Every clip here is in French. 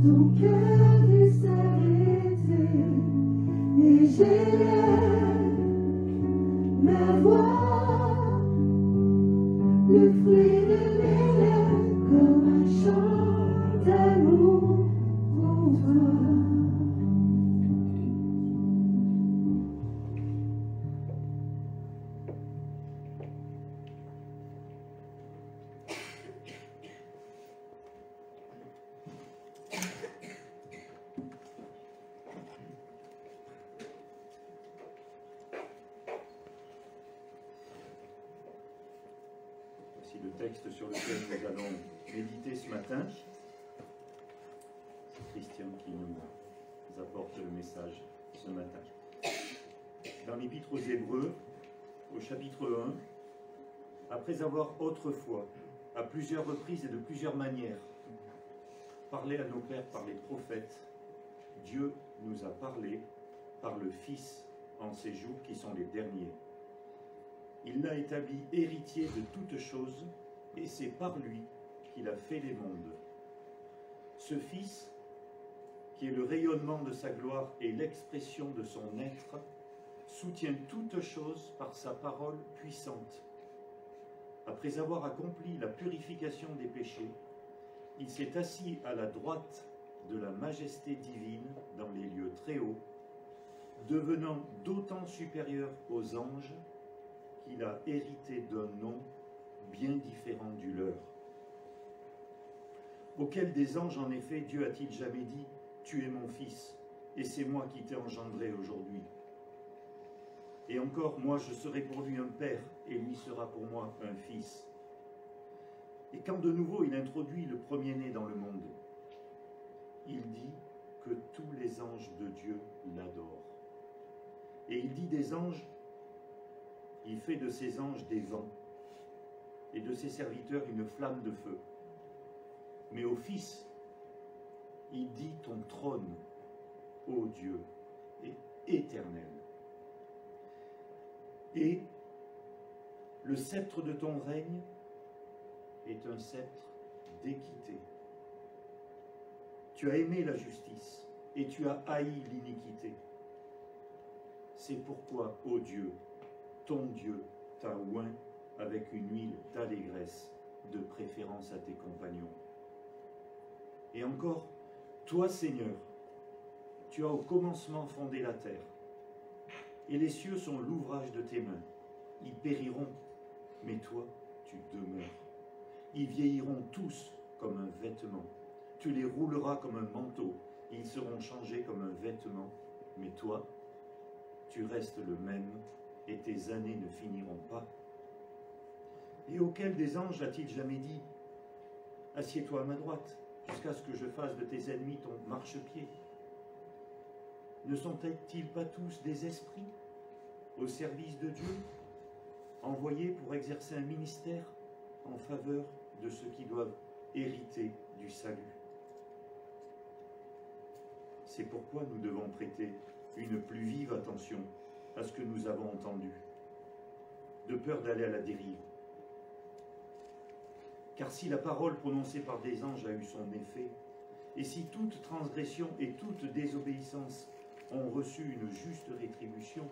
Ton cœur dut s'arrêter et j'élève ma voix, le fruit de mes lèvres comme un chant d'amour pour toi. Le texte sur lequel nous allons méditer ce matin. C'est Christian qui nous apporte le message ce matin. Dans l'Épître aux Hébreux, au chapitre 1, après avoir autrefois, à plusieurs reprises et de plusieurs manières, parlé à nos pères par les prophètes, Dieu nous a parlé par le Fils en ces jours qui sont les derniers. Il l'a établi héritier de toutes choses, et c'est par lui qu'il a fait les mondes. Ce Fils, qui est le rayonnement de sa gloire et l'expression de son être, soutient toutes choses par sa parole puissante. Après avoir accompli la purification des péchés, il s'est assis à la droite de la majesté divine dans les lieux très hauts, devenant d'autant supérieur aux anges qu'il a hérité d'un nom bien différent du leur. Auquel des anges, en effet, Dieu a-t-il jamais dit « Tu es mon fils, et c'est moi qui t'ai engendré aujourd'hui » Et encore, moi je serai pour lui un père, et lui sera pour moi un fils. Et quand de nouveau il introduit le premier-né dans le monde, il dit que tous les anges de Dieu l'adorent. Et il dit des anges, il fait de ses anges des vents, et de ses serviteurs une flamme de feu. Mais au Fils, il dit ton trône, ô Dieu, est éternel. Et le sceptre de ton règne est un sceptre d'équité. Tu as aimé la justice, et tu as haï l'iniquité. C'est pourquoi, ô Dieu, ton Dieu t'a oint avec une huile d'allégresse, de préférence à tes compagnons. Et encore, toi Seigneur, tu as au commencement fondé la terre, et les cieux sont l'ouvrage de tes mains. Ils périront, mais toi, tu demeures. Ils vieilliront tous comme un vêtement. Tu les rouleras comme un manteau, et ils seront changés comme un vêtement. Mais toi, tu restes le même, et tes années ne finiront pas. Et auquel des anges a-t-il jamais dit « Assieds-toi à ma droite, jusqu'à ce que je fasse de tes ennemis ton marchepied » Ne sont-ils pas tous des esprits au service de Dieu, envoyés pour exercer un ministère en faveur de ceux qui doivent hériter du salut? C'est pourquoi nous devons prêter une plus vive attention à ce que nous avons entendu, de peur d'aller à la dérive. Car si la parole prononcée par des anges a eu son effet, et si toute transgression et toute désobéissance ont reçu une juste rétribution,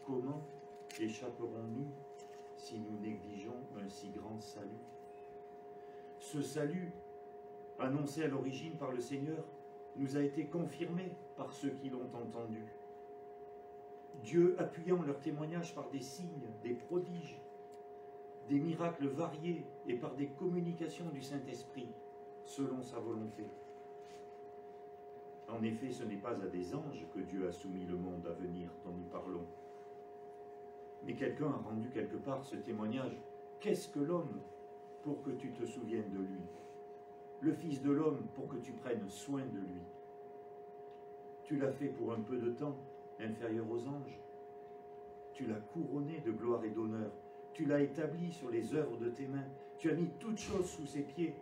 comment échapperons-nous si nous négligeons un si grand salut? Ce salut, annoncé à l'origine par le Seigneur, nous a été confirmé par ceux qui l'ont entendu. Dieu appuyant leur témoignage par des signes, des prodiges, des miracles variés et par des communications du Saint-Esprit, selon sa volonté. En effet, ce n'est pas à des anges que Dieu a soumis le monde à venir dont nous parlons. Mais quelqu'un a rendu quelque part ce témoignage. Qu'est-ce que l'homme pour que tu te souviennes de lui? Le Fils de l'homme pour que tu prennes soin de lui. Tu l'as fait pour un peu de temps, inférieur aux anges. Tu l'as couronné de gloire et d'honneur. Tu l'as établi sur les œuvres de tes mains. Tu as mis toutes choses sous ses pieds.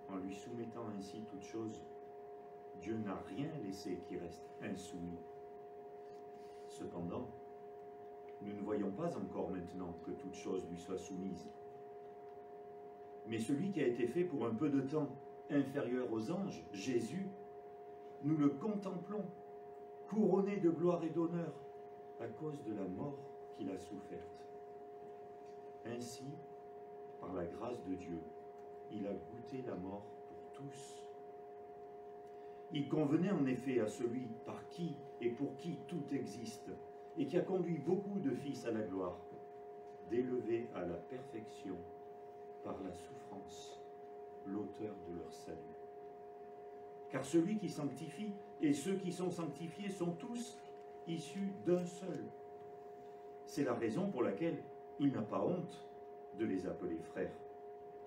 En lui soumettant ainsi toutes choses, Dieu n'a rien laissé qui reste insoumis. Cependant, nous ne voyons pas encore maintenant que toute chose lui soit soumise. Mais celui qui a été fait pour un peu de temps, inférieur aux anges, Jésus, nous le contemplons, couronné de gloire et d'honneur, à cause de la mort qu'il a soufferte. Ainsi, par la grâce de Dieu, il a goûté la mort pour tous. Il convenait en effet à celui par qui et pour qui tout existe, et qui a conduit beaucoup de fils à la gloire, d'élever à la perfection par la souffrance l'auteur de leur salut. Car celui qui sanctifie et ceux qui sont sanctifiés sont tous issus d'un seul. C'est la raison pour laquelle il n'a pas honte de les appeler frères.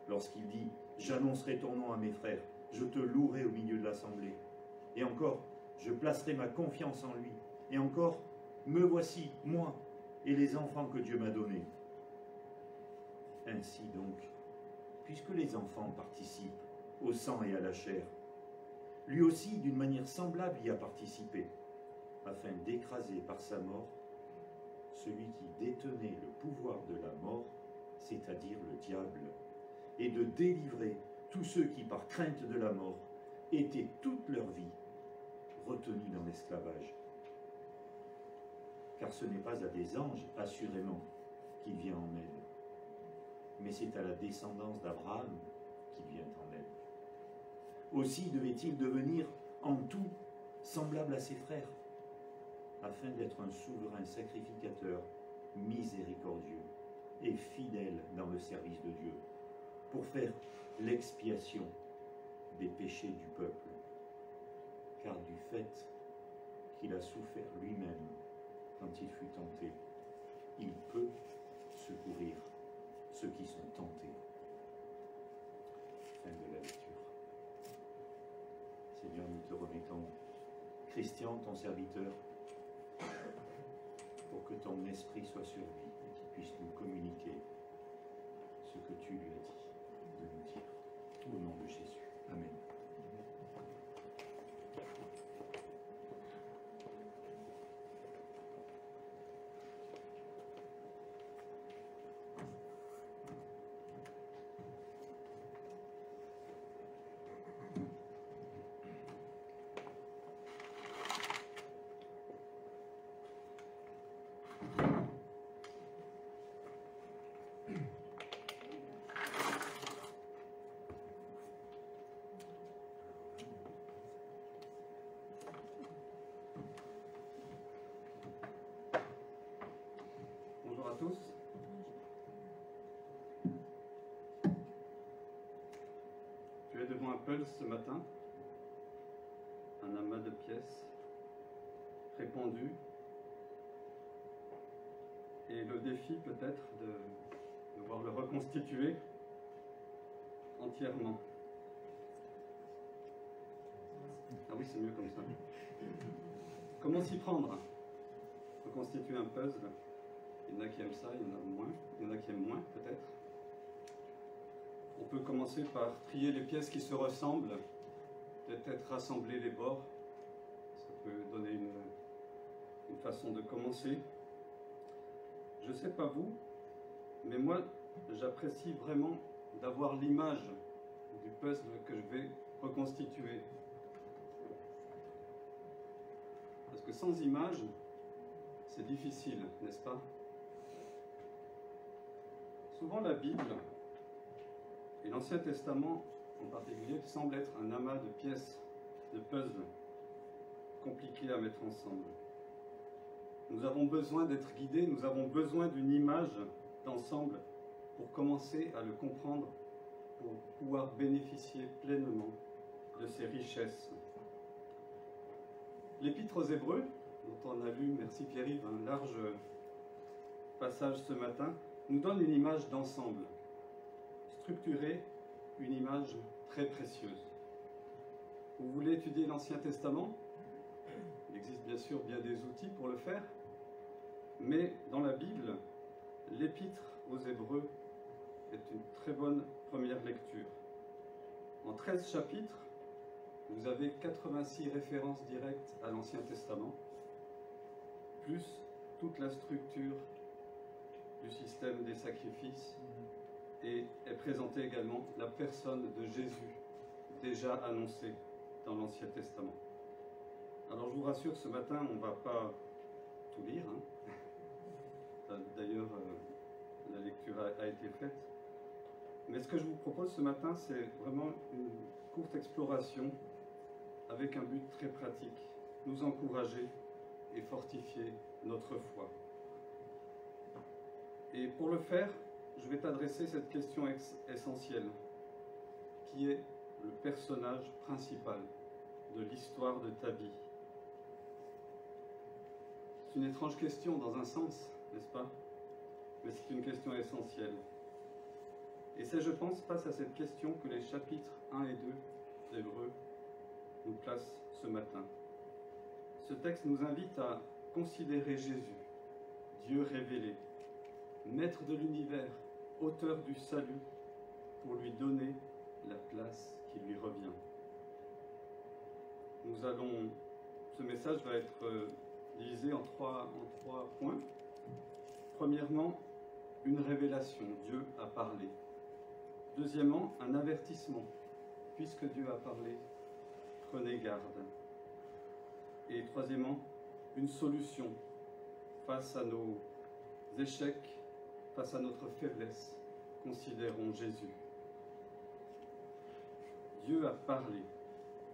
Lorsqu'il dit « J'annoncerai ton nom à mes frères, je te louerai au milieu de l'assemblée. Et encore, je placerai ma confiance en lui. Et encore, me voici, moi, et les enfants que Dieu m'a donnés. » Ainsi donc, puisque les enfants participent au sang et à la chair, lui aussi, d'une manière semblable, y a participé, afin d'écraser par sa mort celui qui détenait le pouvoir de la mort, c'est-à-dire le diable, et de délivrer tous ceux qui, par crainte de la mort, étaient toute leur vie retenus dans l'esclavage. Car ce n'est pas à des anges, assurément, qu'il vient en aide, mais c'est à la descendance d'Abraham qu'il vient en aide. Aussi devait-il devenir en tout semblable à ses frères, afin d'être un souverain sacrificateur miséricordieux et fidèle dans le service de Dieu, pour faire l'expiation des péchés du peuple. Car du fait qu'il a souffert lui-même quand il fut tenté, il peut secourir ceux qui sont tentés. Fin de la lecture. Seigneur, nous te remettons Christian, ton serviteur, pour que ton esprit soit sur lui et qu'il puisse nous communiquer ce que tu lui as dit de nous dire. Au nom de Jésus. Amen. Bonjour à tous. Tu es devant un puzzle ce matin, un amas de pièces répandues, et le défi peut-être de devoir le reconstituer entièrement. Ah oui, c'est mieux comme ça. Comment s'y prendre? Reconstituer un puzzle. Il y en a qui aiment ça, il y en a moins. Il y en a qui aiment moins, peut-être. On peut commencer par trier les pièces qui se ressemblent, peut-être rassembler les bords. Ça peut donner une façon de commencer. Je ne sais pas vous, mais moi, j'apprécie vraiment d'avoir l'image du puzzle que je vais reconstituer. Parce que sans image, c'est difficile, n'est-ce pas? Souvent la Bible, et l'Ancien Testament en particulier, semble être un amas de pièces, de puzzles, compliqués à mettre ensemble. Nous avons besoin d'être guidés, nous avons besoin d'une image d'ensemble pour commencer à le comprendre, pour pouvoir bénéficier pleinement de ses richesses. L'Épître aux Hébreux, dont on a lu, merci Pierre-Yves, un large passage ce matin, nous donne une image d'ensemble, structurée, une image très précieuse. Vous voulez étudier l'Ancien Testament? Il existe bien sûr bien des outils pour le faire, mais dans la Bible, l'Épître aux Hébreux est une très bonne première lecture. En 13 chapitres, vous avez 86 références directes à l'Ancien Testament, plus toute la structure du système des sacrifices, et est présentée également la personne de Jésus déjà annoncés dans l'Ancien Testament. Alors je vous rassure, ce matin, on ne va pas tout lire. D'ailleurs, la lecture a été faite. Mais ce que je vous propose ce matin, c'est vraiment une courte exploration avec un but très pratique, nous encourager et fortifier notre foi. Et pour le faire, je vais t'adresser cette question essentielle, qui est le personnage principal de l'histoire de ta vie. C'est une étrange question dans un sens, n'est-ce pas? Mais c'est une question essentielle. Et c'est, je pense, face à cette question que les chapitres 1 et 2 d'Hébreux nous placent ce matin. Ce texte nous invite à considérer Jésus, Dieu révélé, maître de l'univers, auteur du salut, pour lui donner la place qui lui revient. Ce message va être divisé en trois points. Premièrement, une révélation, Dieu a parlé. Deuxièmement, un avertissement, puisque Dieu a parlé, prenez garde. Et troisièmement, une solution face à nos échecs, face à notre faiblesse. Considérons Jésus. Dieu a parlé.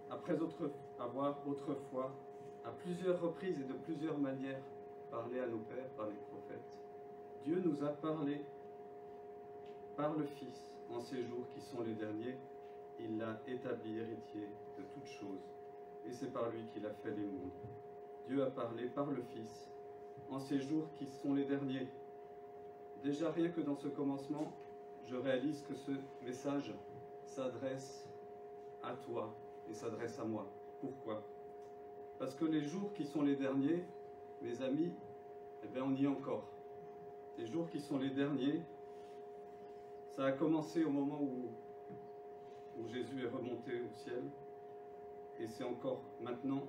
Après avoir autrefois, à plusieurs reprises et de plusieurs manières, parlé à nos pères par les prophètes, Dieu nous a parlé par le Fils en ces jours qui sont les derniers. Il l'a établi héritier de toutes choses, et c'est par lui qu'il a fait les mondes. Dieu a parlé par le Fils en ces jours qui sont les derniers. Déjà rien que dans ce commencement, je réalise que ce message s'adresse à toi et s'adresse à moi. Pourquoi? Parce que les jours qui sont les derniers, mes amis, eh bien on y est encore. Les jours qui sont les derniers, ça a commencé au moment où Jésus est remonté au ciel, et c'est encore maintenant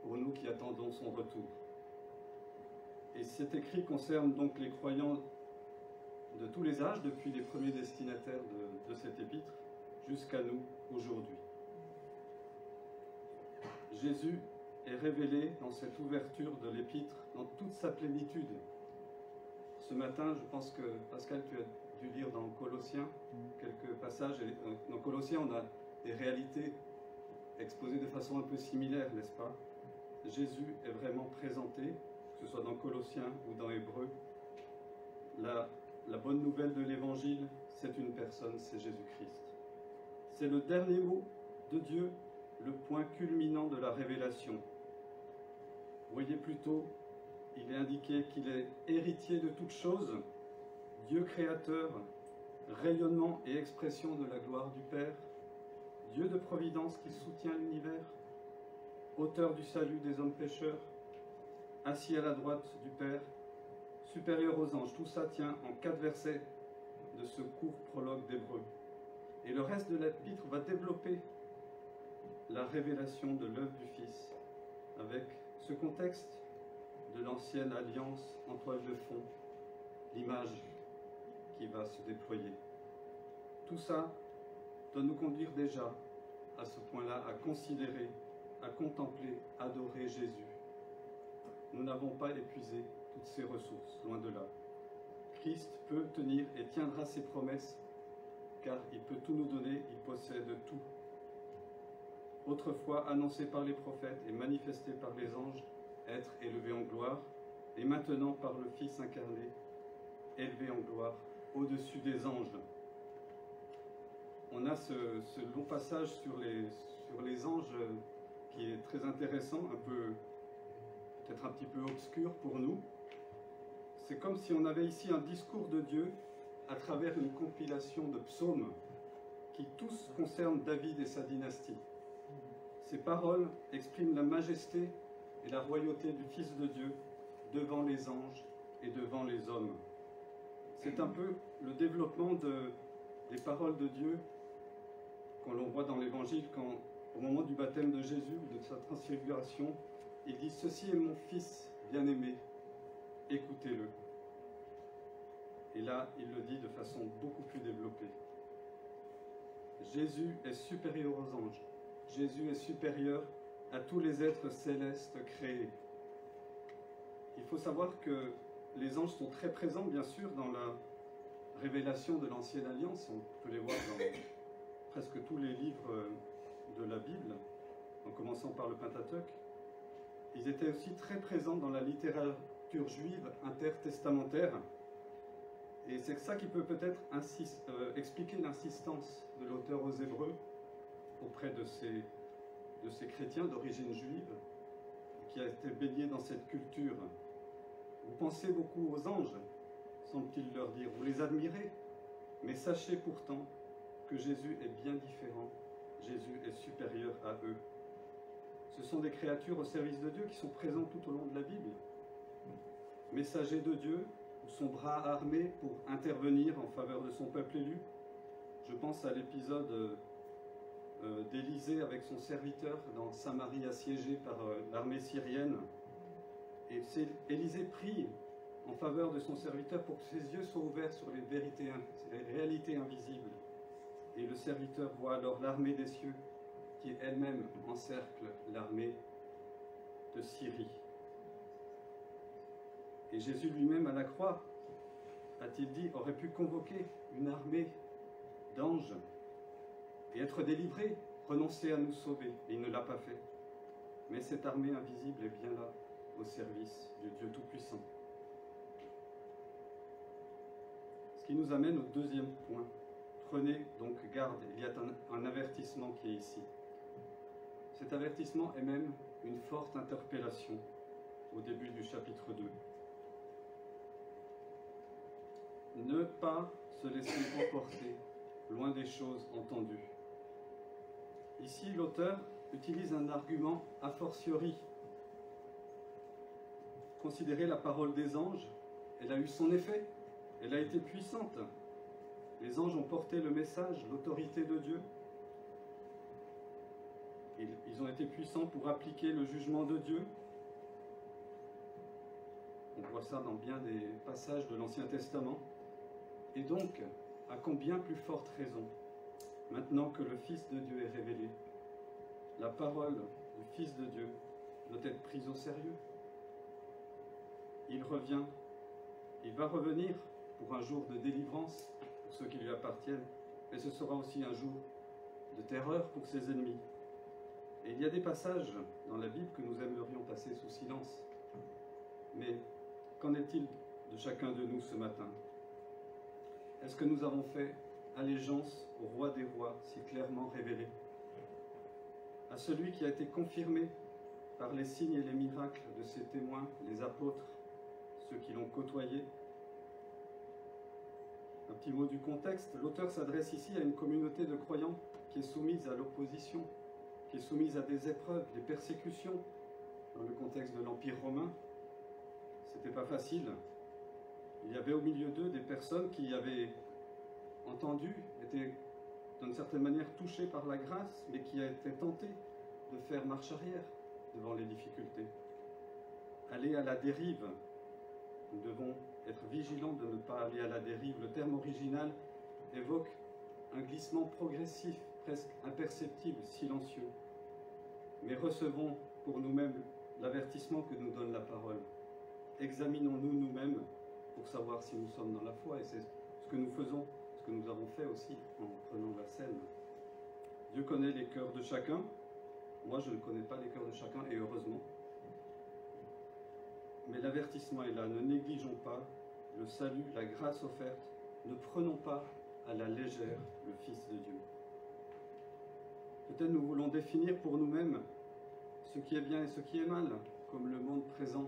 pour nous qui attendons son retour. Et cet écrit concerne donc les croyants de tous les âges, depuis les premiers destinataires de cet épître, jusqu'à nous aujourd'hui. Jésus est révélé dans cette ouverture de l'épître dans toute sa plénitude. Ce matin, je pense que Pascal, tu as dû lire dans Colossiens quelques passages. Et dans Colossiens, on a des réalités exposées de façon un peu similaire, n'est-ce pas? Jésus est vraiment présenté, que ce soit dans Colossiens ou dans Hébreux. La bonne nouvelle de l'Évangile, c'est une personne, c'est Jésus-Christ. C'est le dernier mot de Dieu, le point culminant de la révélation. Vous voyez plutôt, il est indiqué qu'il est héritier de toutes choses, Dieu créateur, rayonnement et expression de la gloire du Père, Dieu de providence qui soutient l'univers, auteur du salut des hommes pécheurs, assis à la droite du Père, supérieur aux anges. Tout ça tient en 4 versets de ce court prologue d'Hébreux. Et le reste de l'épître va développer la révélation de l'œuvre du Fils avec ce contexte de l'ancienne alliance en toile de fond, l'image qui va se déployer. Tout ça doit nous conduire déjà à ce point-là, à considérer, à contempler, adorer Jésus. Nous n'avons pas épuisé toutes ses ressources, loin de là. Christ peut tenir et tiendra ses promesses, car il peut tout nous donner, il possède tout. Autrefois annoncé par les prophètes et manifesté par les anges, être élevé en gloire, et maintenant par le Fils incarné, élevé en gloire, au-dessus des anges. On a ce long passage sur les anges qui est très intéressant, peut-être un petit peu obscur pour nous. C'est comme si on avait ici un discours de Dieu à travers une compilation de psaumes qui tous concernent David et sa dynastie. Ces paroles expriment la majesté et la royauté du Fils de Dieu devant les anges et devant les hommes. C'est un peu le développement des paroles de Dieu qu'on voit dans l'Évangile quand, au moment du baptême de Jésus, de sa transfiguration, il dit « Ceci est mon Fils bien-aimé, écoutez-le ». Et là, il le dit de façon beaucoup plus développée. Jésus est supérieur aux anges. Jésus est supérieur à tous les êtres célestes créés. Il faut savoir que les anges sont très présents, bien sûr, dans la révélation de l'Ancienne Alliance. On peut les voir dans presque tous les livres de la Bible, en commençant par le Pentateuque. Ils étaient aussi très présents dans la littérature juive intertestamentaire. Et c'est ça qui peut peut-être expliquer l'insistance de l'auteur aux Hébreux auprès de ces chrétiens d'origine juive, qui a été baigné dans cette culture. Vous pensez beaucoup aux anges, semble-t-il leur dire, vous les admirez, mais sachez pourtant que Jésus est bien différent, Jésus est supérieur à eux. Ce sont des créatures au service de Dieu qui sont présentes tout au long de la Bible. Messagers de Dieu, son bras armé pour intervenir en faveur de son peuple élu. Je pense à l'épisode d'Élisée avec son serviteur dans Samarie assiégée par l'armée syrienne. Et Élisée prie en faveur de son serviteur pour que ses yeux soient ouverts sur les réalités invisibles. Et le serviteur voit alors l'armée des cieux qui elle-même encercle l'armée de Syrie. Et Jésus lui-même à la croix, a-t-il dit, aurait pu convoquer une armée d'anges et être délivré, renoncer à nous sauver. Et il ne l'a pas fait. Mais cette armée invisible est bien là, au service du Dieu Tout-Puissant. Ce qui nous amène au deuxième point. Prenez donc garde, il y a un avertissement qui est ici. Cet avertissement est même une forte interpellation au début du chapitre 2. Ne pas se laisser emporter loin des choses entendues. Ici, l'auteur utilise un argument a fortiori. Considérez la parole des anges, elle a eu son effet, elle a été puissante. Les anges ont porté le message, l'autorité de Dieu. Ils ont été puissants pour appliquer le jugement de Dieu. On voit ça dans bien des passages de l'Ancien Testament. Et donc, à combien plus forte raison, maintenant que le Fils de Dieu est révélé, la parole du Fils de Dieu doit être prise au sérieux. Il revient, il va revenir pour un jour de délivrance pour ceux qui lui appartiennent, mais ce sera aussi un jour de terreur pour ses ennemis. Et il y a des passages dans la Bible que nous aimerions passer sous silence. Mais qu'en est-il de chacun de nous ce matin? Est-ce que nous avons fait allégeance au roi des rois si clairement révélé, à celui qui a été confirmé par les signes et les miracles de ses témoins, les apôtres, ceux qui l'ont côtoyé? Un petit mot du contexte, l'auteur s'adresse ici à une communauté de croyants qui est soumise à l'opposition, qui est soumise à des épreuves, des persécutions. Dans le contexte de l'Empire romain, c'était pas facile. Il y avait au milieu d'eux des personnes qui avaient entendu, étaient d'une certaine manière touchées par la grâce, mais qui étaient tentées de faire marche arrière devant les difficultés. Aller à la dérive. Nous devons être vigilants de ne pas aller à la dérive. Le terme original évoque un glissement progressif, presque imperceptible, silencieux. Mais recevons pour nous-mêmes l'avertissement que nous donne la parole. Examinons-nous nous-mêmes pour savoir si nous sommes dans la foi. Et c'est ce que nous faisons, ce que nous avons fait aussi en prenant la scène. Dieu connaît les cœurs de chacun. Moi, je ne connais pas les cœurs de chacun, et heureusement. Mais l'avertissement est là. Ne négligeons pas le salut, la grâce offerte. Ne prenons pas à la légère le Fils de Dieu. Peut-être nous voulons définir pour nous-mêmes ce qui est bien et ce qui est mal, comme le monde présent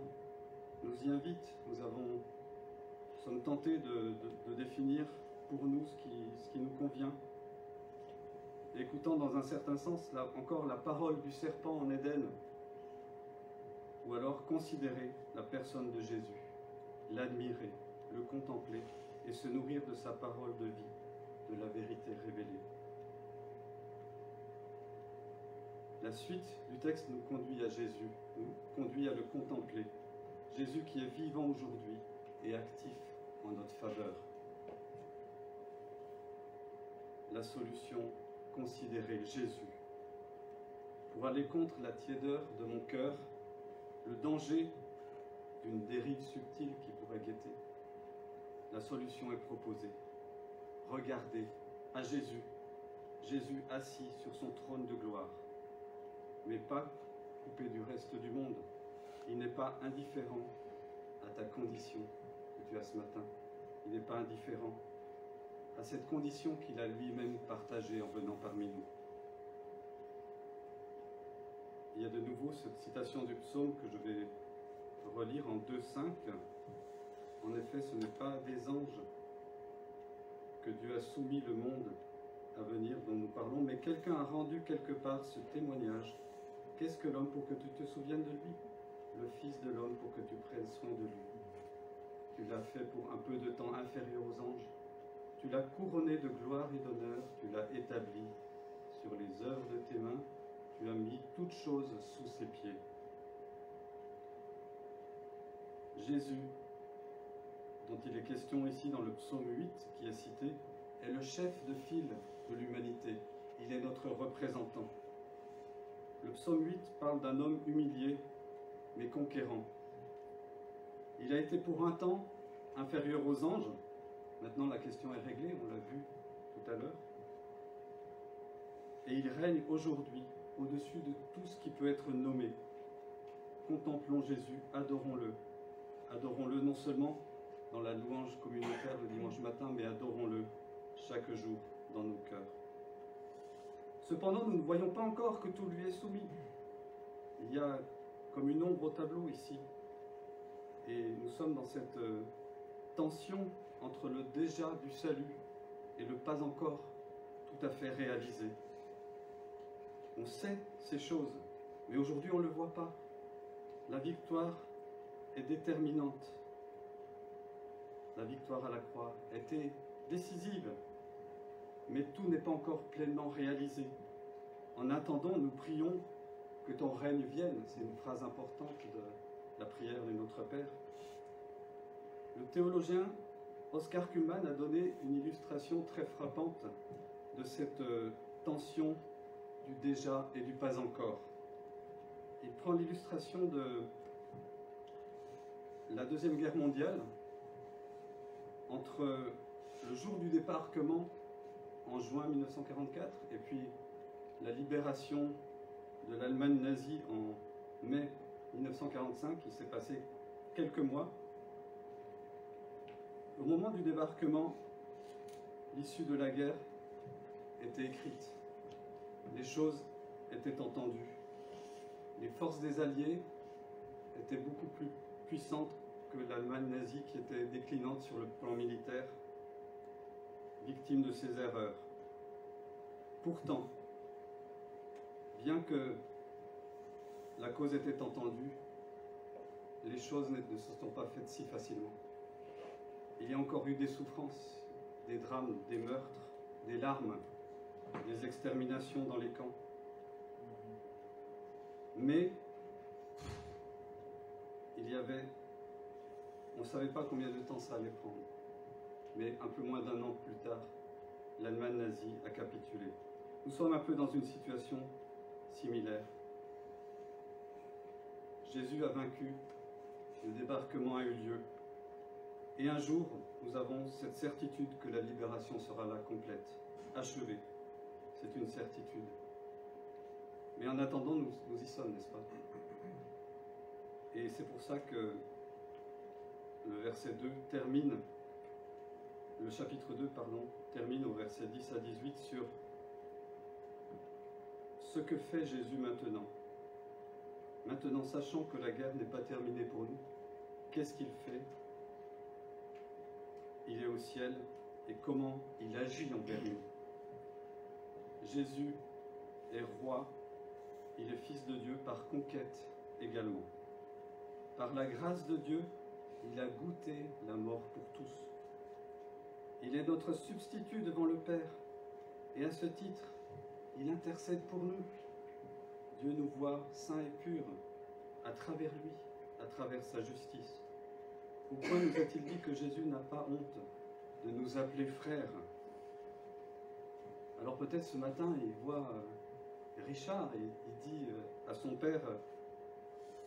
nous y invite. Nous sommes tentés de définir pour nous ce qui nous convient. Et écoutant dans un certain sens là encore la parole du serpent en Éden, ou alors considérer la personne de Jésus, l'admirer, le contempler et se nourrir de sa parole de vie, de la vérité révélée. La suite du texte nous conduit à Jésus, nous conduit à le contempler. Jésus qui est vivant aujourd'hui et actif en notre faveur. La solution considérer Jésus, pour aller contre la tiédeur de mon cœur, le danger d'une dérive subtile qui pourrait guetter. La solution est proposée. Regardez à Jésus, Jésus assis sur son trône de gloire, mais pas coupé du reste du monde. Il n'est pas indifférent à ta condition que tu as ce matin. Il n'est pas indifférent à cette condition qu'il a lui-même partagée en venant parmi nous. Il y a de nouveau cette citation du psaume que je vais relire en 2,5. En effet, ce n'est pas des anges que Dieu a soumis le monde à venir dont nous parlons, mais quelqu'un a rendu quelque part ce témoignage. Qu'est-ce que l'homme pour que tu te souviennes de lui? Le Fils de l'homme pour que tu prennes soin de lui. Tu l'as fait pour un peu de temps inférieur aux anges. Tu l'as couronné de gloire et d'honneur. Tu l'as établi sur les œuvres de tes mains. Tu as mis toutes choses sous ses pieds. Jésus, dont il est question ici dans le psaume 8 qui est cité, est le chef de file de l'humanité. Il est notre représentant. Le psaume 8 parle d'un homme humilié, mais conquérant. Il a été pour un temps inférieur aux anges. Maintenant, la question est réglée, on l'a vu tout à l'heure. Et il règne aujourd'hui au-dessus de tout ce qui peut être nommé. Contemplons Jésus, adorons-le. Adorons-le non seulement dans la louange communautaire le dimanche matin, mais adorons-le chaque jour dans nos cœurs. Cependant, nous ne voyons pas encore que tout lui est soumis. Il y a comme une ombre au tableau ici. Et nous sommes dans cette tension entre le déjà du salut et le pas encore tout à fait réalisé. On sait ces choses, mais aujourd'hui on ne le voit pas. La victoire est déterminante. La victoire à la croix était décisive, mais tout n'est pas encore pleinement réalisé. En attendant, nous prions que ton règne vienne. C'est une phrase importante de la prière de Notre Père. Le théologien Oscar Cullmann a donné une illustration très frappante de cette tension du déjà et du pas encore. Il prend l'illustration de la Deuxième Guerre mondiale entre le jour du débarquement en juin 1944 et puis la libération de l'Allemagne nazie en mai 1945, il s'est passé quelques mois. Au moment du débarquement, l'issue de la guerre était écrite. Les choses étaient entendues. Les forces des Alliés étaient beaucoup plus puissantes que l'Allemagne nazie qui était déclinante sur le plan militaire, victime de ses erreurs. Pourtant, bien que la cause était entendue, les choses ne se sont pas faites si facilement. Il y a encore eu des souffrances, des drames, des meurtres, des larmes, des exterminations dans les camps. Mais il y avait, on ne savait pas combien de temps ça allait prendre, mais un peu moins d'un an plus tard, l'Allemagne nazie a capitulé. Nous sommes un peu dans une situation similaire. Jésus a vaincu, le débarquement a eu lieu, et un jour, nous avons cette certitude que la libération sera là complète, achevée. C'est une certitude. Mais en attendant, nous y sommes, n'est-ce pas? Et c'est pour ça que le verset 2 termine, le chapitre 2, pardon, termine au verset 10 à 18 sur ce que fait Jésus maintenant. Maintenant, sachant que la guerre n'est pas terminée pour nous, qu'est-ce qu'il fait? Il est au ciel et comment il agit envers nous. Jésus est roi, il est fils de Dieu par conquête également. Par la grâce de Dieu, il a goûté la mort pour tous. Il est notre substitut devant le Père et à ce titre, il intercède pour nous. Dieu nous voit saints et purs à travers lui, à travers sa justice. Au point nous a-t-il dit que Jésus n'a pas honte de nous appeler frères. Alors peut-être ce matin, il voit Richard et il dit à son père,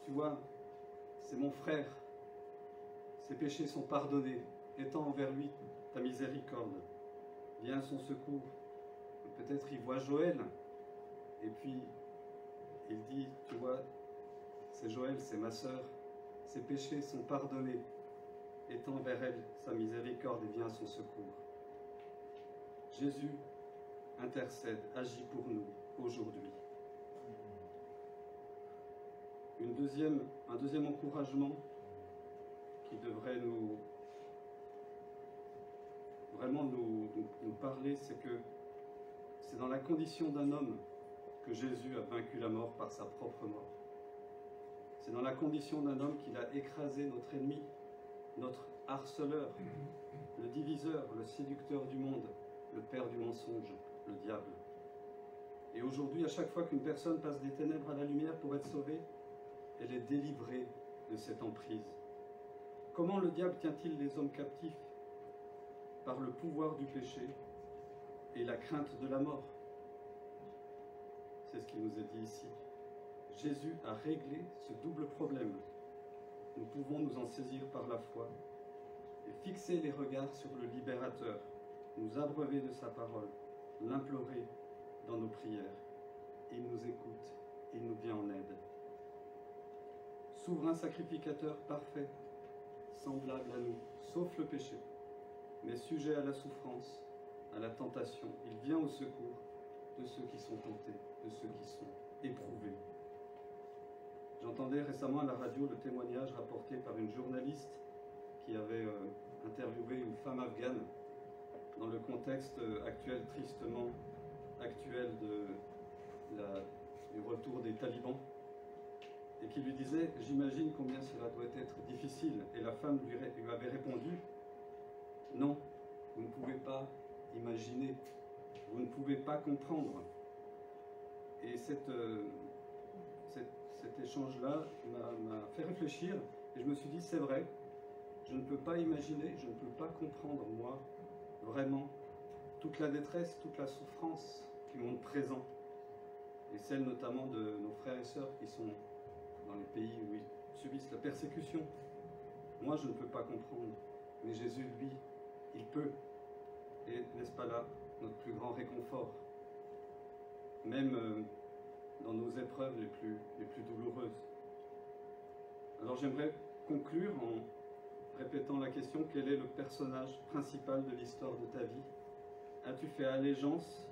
tu vois, c'est mon frère, ses péchés sont pardonnés, étends envers lui ta miséricorde, viens à son secours. Peut-être il voit Joël, et puis il dit, tu vois, c'est Joël, c'est ma sœur, ses péchés sont pardonnés, étends vers elle sa miséricorde et viens à son secours. Jésus intercède, agit pour nous aujourd'hui. Un deuxième encouragement qui devrait vraiment nous parler, c'est que c'est dans la condition d'un homme que Jésus a vaincu la mort par sa propre mort. C'est dans la condition d'un homme qu'il a écrasé notre ennemi, notre harceleur, le diviseur, le séducteur du monde, le père du mensonge, le diable. Et aujourd'hui, à chaque fois qu'une personne passe des ténèbres à la lumière pour être sauvée, elle est délivrée de cette emprise. Comment le diable tient-il les hommes captifs? Par le pouvoir du péché et la crainte de la mort. C'est ce qui nous est dit ici. Jésus a réglé ce double problème. Nous pouvons nous en saisir par la foi et fixer les regards sur le libérateur, nous abreuver de sa parole, l'implorer dans nos prières. Il nous écoute, il nous vient en aide. Souverain sacrificateur parfait, semblable à nous, sauf le péché, mais sujet à la souffrance, à la tentation, il vient au secours de ceux qui sont tentés, de ceux qui sont éprouvés. J'entendais récemment à la radio le témoignage rapporté par une journaliste qui avait interviewé une femme afghane dans le contexte actuel, tristement actuel du retour des talibans, et qui lui disait « J'imagine combien cela doit être difficile ». Et la femme lui avait répondu « Non, vous ne pouvez pas imaginer, vous ne pouvez pas comprendre ». Et cet échange-là m'a fait réfléchir, et je me suis dit « C'est vrai, je ne peux pas imaginer, je ne peux pas comprendre, moi, vraiment, toute la détresse, toute la souffrance du monde présent, et celle notamment de nos frères et sœurs qui sont dans les pays où ils subissent la persécution. Moi, je ne peux pas comprendre, mais Jésus, lui, il peut. Et n'est-ce pas là notre plus grand réconfort, même dans nos épreuves les plus douloureuses. Alors j'aimerais conclure en répétant la question: quel est le personnage principal de l'histoire de ta vie? As-tu fait allégeance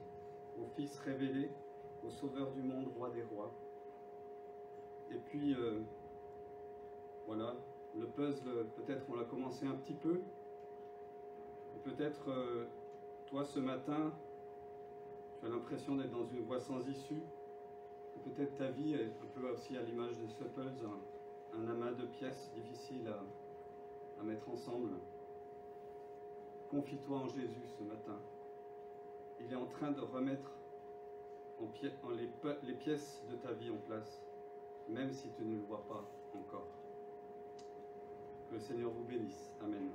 au Fils révélé, au Sauveur du monde, Roi des rois? Et puis, voilà, le puzzle, peut-être on l'a commencé un petit peu. Peut-être, toi, ce matin, tu as l'impression d'être dans une voie sans issue. Peut-être ta vie est un peu aussi à l'image de ce puzzle, un amas de pièces difficiles à mettre ensemble. Confie-toi en Jésus ce matin. Il est en train de remettre les pièces de ta vie en place, même si tu ne le vois pas encore. Que le Seigneur vous bénisse. Amen.